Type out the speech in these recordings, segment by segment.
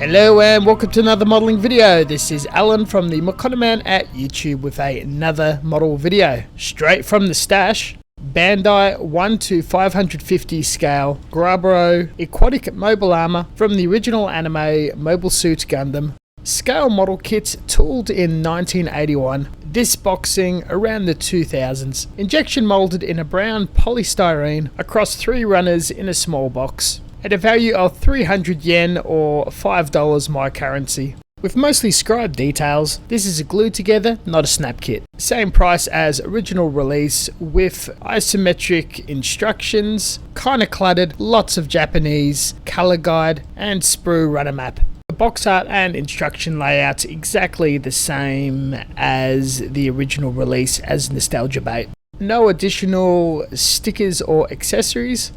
Hello and welcome to another modelling video. This is Alan from the Makona Man at YouTube with another model video. Straight from the stash, Bandai 1:550 scale Grublo aquatic mobile armour from the original anime Mobile Suit Gundam. Scale model kit tooled in 1981, disc boxing around the 2000s, injection moulded in a brown polystyrene across 3 runners in a small box, at a value of 300 yen or $5 my currency. With mostly scribed details, this is a glued together, not a snap kit. Same price as original release with isometric instructions, kinda cluttered, lots of Japanese, colour guide and sprue runner map. The box art and instruction layout exactly the same as the original release as nostalgia bait. No additional stickers or accessories.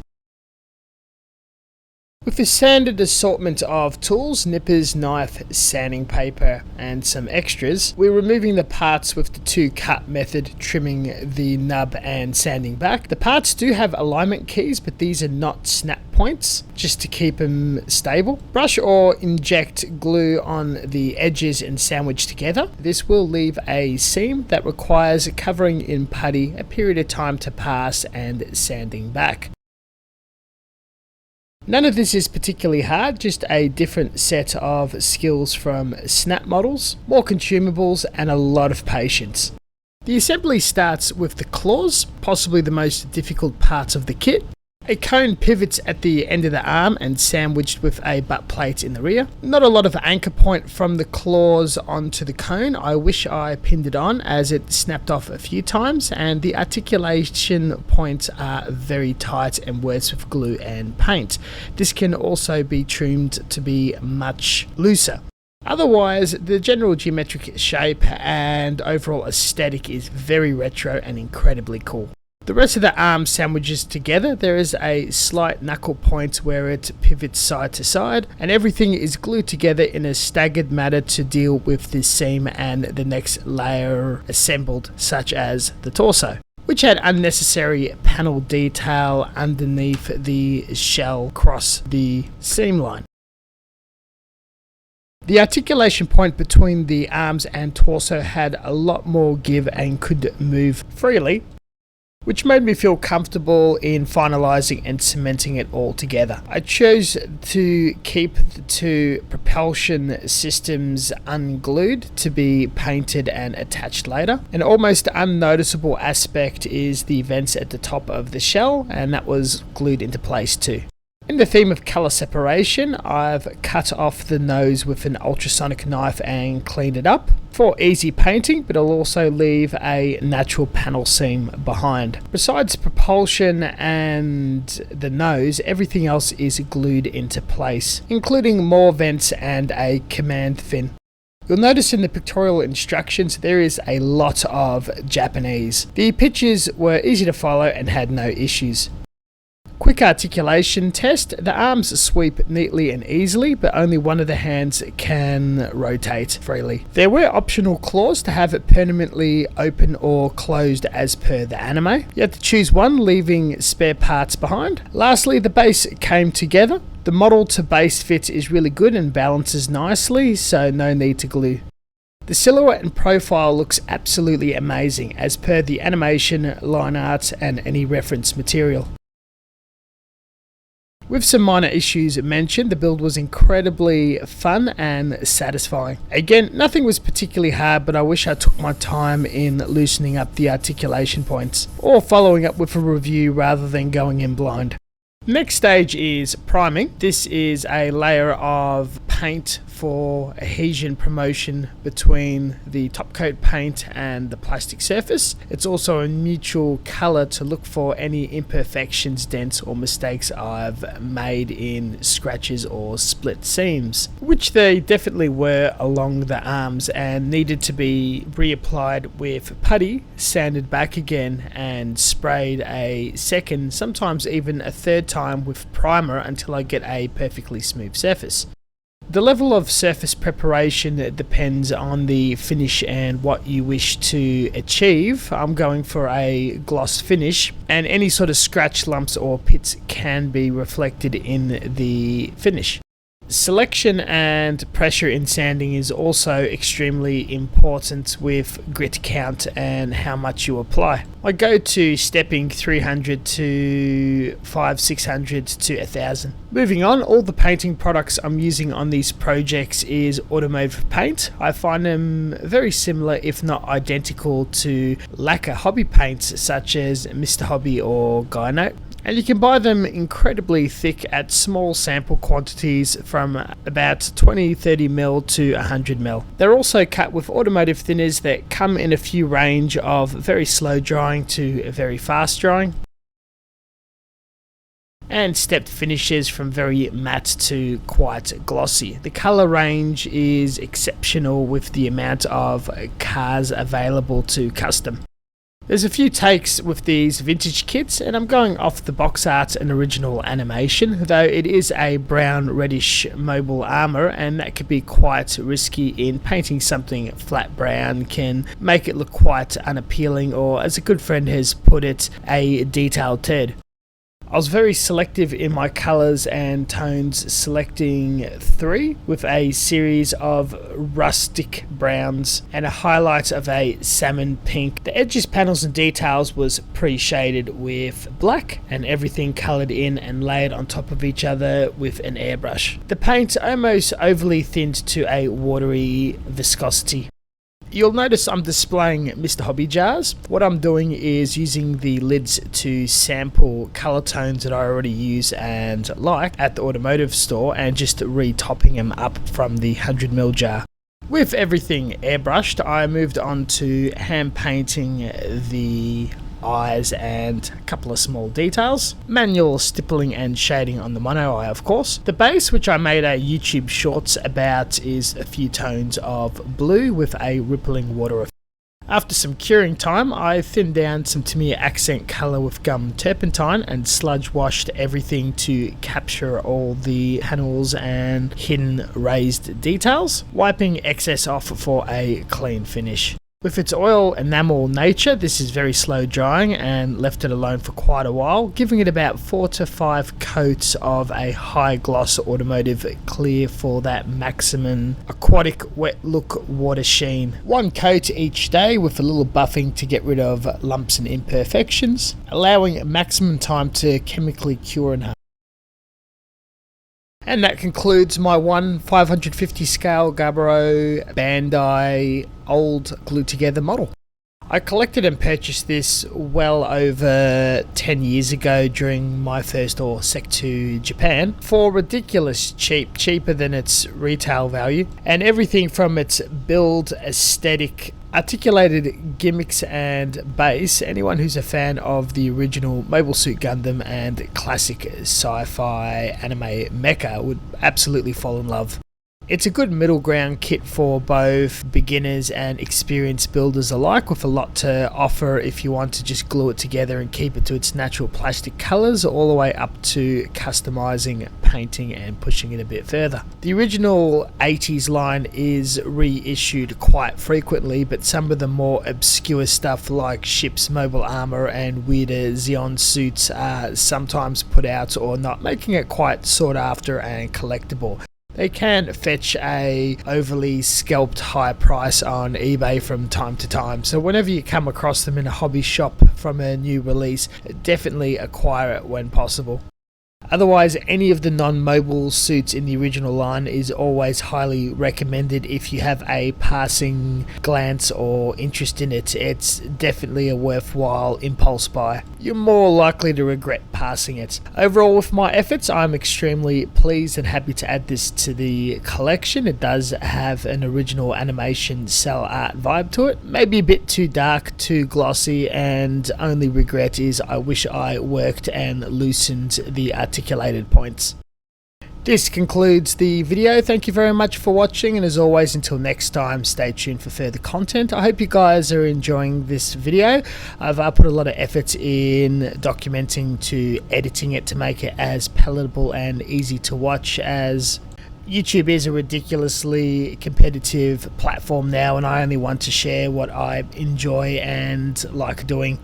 With a standard assortment of tools, nippers, knife, sanding paper and some extras, we're removing the parts with the 2-cut method, trimming the nub and sanding back. The parts do have alignment keys, but these are not snap points, just to keep them stable. Brush or inject glue on the edges and sandwich together. This will leave a seam that requires covering in putty, a period of time to pass and sanding back. None of this is particularly hard, just a different set of skills from snap models, more consumables and a lot of patience. The assembly starts with the claws, possibly the most difficult parts of the kit. A cone pivots at the end of the arm and sandwiched with a butt plate in the rear. Not a lot of anchor point from the claws onto the cone. I wish I pinned it on as it snapped off a few times, and the articulation points are very tight and worse with glue and paint. This can also be trimmed to be much looser. Otherwise, the general geometric shape and overall aesthetic is very retro and incredibly cool. The rest of the arm sandwiches together. There is a slight knuckle point where it pivots side to side, and everything is glued together in a staggered manner to deal with the seam and the next layer assembled, such as the torso, which had unnecessary panel detail underneath the shell across the seam line. The articulation point between the arms and torso had a lot more give and could move freely, which made me feel comfortable in finalising and cementing it all together. I chose to keep the 2 propulsion systems unglued to be painted and attached later. An almost unnoticeable aspect is the vents at the top of the shell, and that was glued into place too. In the theme of colour separation, I've cut off the nose with an ultrasonic knife and cleaned it up for easy painting, but I'll also leave a natural panel seam behind. Besides propulsion and the nose, everything else is glued into place, including more vents and a command fin. You'll notice in the pictorial instructions there is a lot of Japanese. The pictures were easy to follow and had no issues. Quick articulation test. The arms sweep neatly and easily, but only one of the hands can rotate freely. There were optional claws to have it permanently open or closed as per the anime. You had to choose one, leaving spare parts behind. Lastly, the base came together. The model to base fit is really good and balances nicely, so no need to glue. The silhouette and profile looks absolutely amazing as per the animation, line art and any reference material. With some minor issues mentioned, the build was incredibly fun and satisfying. Again, nothing was particularly hard, but I wish I took my time in loosening up the articulation points, or following up with a review rather than going in blind. Next stage is priming. This is a layer of paint for adhesion promotion between the top coat paint and the plastic surface. It's also a neutral colour to look for any imperfections, dents or mistakes I've made in scratches or split seams, which they definitely were along the arms and needed to be reapplied with putty, sanded back again and sprayed a second, sometimes even a third time with primer until I get a perfectly smooth surface. The level of surface preparation depends on the finish and what you wish to achieve. I'm going for a gloss finish, and any sort of scratch, lumps or pits can be reflected in the finish. Selection and pressure in sanding is also extremely important with grit count and how much you apply. I go to stepping 300 to 600 to 1000. Moving on, all the painting products I'm using on these projects is automotive paint. I find them very similar, if not identical, to lacquer hobby paints such as Mr. Hobby or Gyno. And you can buy them incredibly thick at small sample quantities from about 20-30ml to 100ml. They're also cut with automotive thinners that come in a few range of very slow drying to very fast drying, and stepped finishes from very matte to quite glossy. The colour range is exceptional with the amount of cars available to custom. There's a few takes with these vintage kits, and I'm going off the box art and original animation, though it is a brown reddish mobile armour, and that could be quite risky in painting something flat brown, can make it look quite unappealing, or as a good friend has put it, a detailed turd. I was very selective in my colours and tones, selecting 3 with a series of rustic browns and a highlight of a salmon pink. The edges, panels and details was pre-shaded with black, and everything coloured in and layered on top of each other with an airbrush. The paint almost overly thinned to a watery viscosity. You'll notice I'm displaying Mr. Hobby jars. What I'm doing is using the lids to sample colour tones that I already use and like at the automotive store, and just retopping them up from the 100ml jar. With everything airbrushed, I moved on to hand painting the eyes and a couple of small details. Manual stippling and shading on the mono eye, of course. The base, which I made a YouTube shorts about, is a few tones of blue with a rippling water effect. After some curing time, I thinned down some Tamiya accent colour with gum turpentine and sludge washed everything to capture all the panels and hidden raised details, wiping excess off for a clean finish. With its oil enamel nature, this is very slow drying, and left it alone for quite a while, giving it about 4 to 5 coats of a high gloss automotive clear for that maximum aquatic wet look water sheen. 1 coat each day with a little buffing to get rid of lumps and imperfections, allowing maximum time to chemically cure and harden. And that concludes my 550 scale Grublo Bandai old glued together model. I collected and purchased this well over 10 years ago during my first sec to Japan for ridiculous cheaper than its retail value, and everything from its build, aesthetic, articulated gimmicks and base. Anyone who's a fan of the original Mobile Suit Gundam and classic sci-fi anime mecha would absolutely fall in love. It's a good middle ground kit for both beginners and experienced builders alike, with a lot to offer if you want to just glue it together and keep it to its natural plastic colours, all the way up to customising, painting and pushing it a bit further. The original 80s line is reissued quite frequently, but some of the more obscure stuff like ships, mobile armour and weirder Xeon suits are sometimes put out or not, making it quite sought after and collectible. They can fetch a overly scalped high price on eBay from time to time, so whenever you come across them in a hobby shop from a new release, definitely acquire it when possible. Otherwise, any of the non-mobile suits in the original line is always highly recommended if you have a passing glance or interest in it. It's definitely a worthwhile impulse buy. You're more likely to regret passing it. Overall, with my efforts, I'm extremely pleased and happy to add this to the collection. It does have an original animation cell art vibe to it. Maybe a bit too dark, too glossy, and only regret is I wish I worked and loosened the articulated points. This concludes the video. Thank you very much for watching, and as always, until next time, stay tuned for further content. I hope you guys are enjoying this video. I've put a lot of effort in documenting to editing it to make it as palatable and easy to watch, as YouTube is a ridiculously competitive platform now, and I only want to share what I enjoy and like doing.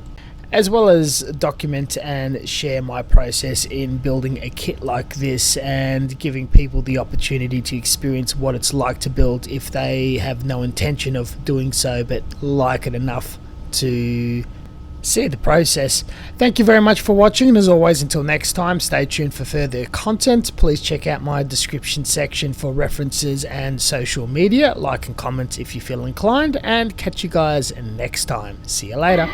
as well as document and share my process in building a kit like this and giving people the opportunity to experience what it's like to build if they have no intention of doing so but like it enough to see the process. Thank you very much for watching, and as always, until next time, stay tuned for further content. Please check out my description section for references and social media. Like and comment if you feel inclined, and catch you guys next time. See you later.